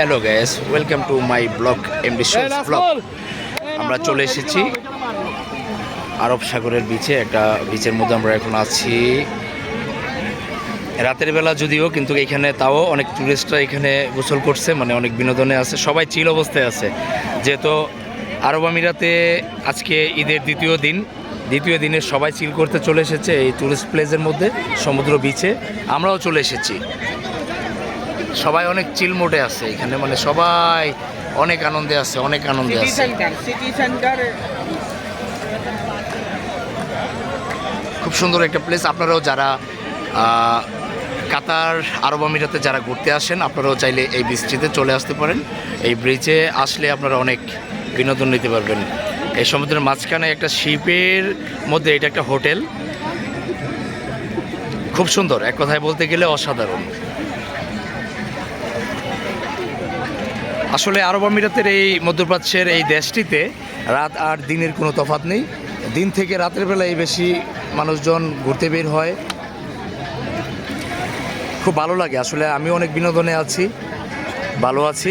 Hello guys, welcome to my blog MD shows blog. আমরা চলে এসেছি আরব সাগরের বিচে। একটা বিচের মধ্যে আমরা এখন আছি রাতের বেলা যদিও, কিন্তু এখানে তাও অনেক টুরিস্টরা এখানে গোসল করছে, মানে অনেক বিনোদনে আছে, সবাই চিল অবস্থায় আছে। যেহেতু আরব আমিরাতে আজকে ঈদের দ্বিতীয় দিনে সবাই চিল করতে চলে এসেছে এই টুরিস্ট প্লেসের মধ্যে, সমুদ্র বিচে। আমরাও চলে এসেছি, সবাই অনেক চিল মোডে আছে এখানে, মানে সবাই অনেক আনন্দে আছে, অনেক আনন্দে আছে। খুব সুন্দর একটা প্লেস। আপনারাও যারা কাতার আরব আমিরাতে যারা ঘুরতে আসেন, আপনারাও চাইলে এই বিচটিতে চলে আসতে পারেন। এই ব্রিজে আসলে আপনারা অনেক বিনোদন নিতে পারবেন। এই সমুদ্রের মাঝখানে একটা শিপের মধ্যে এটা একটা হোটেল, খুব সুন্দর, এক কথায় বলতে গেলে অসাধারণ। আসলে আরব আমিরাতের এই মধ্যপ্রাচ্যের এই দেশটিতে রাত আর দিনের কোনো তফাৎ নেই। দিন থেকে রাতের বেলায় বেশি মানুষজন ঘুরতে বের হয়, খুব ভালো লাগে। আসলে আমি অনেক বিনোদনে আছি, ভালো আছি।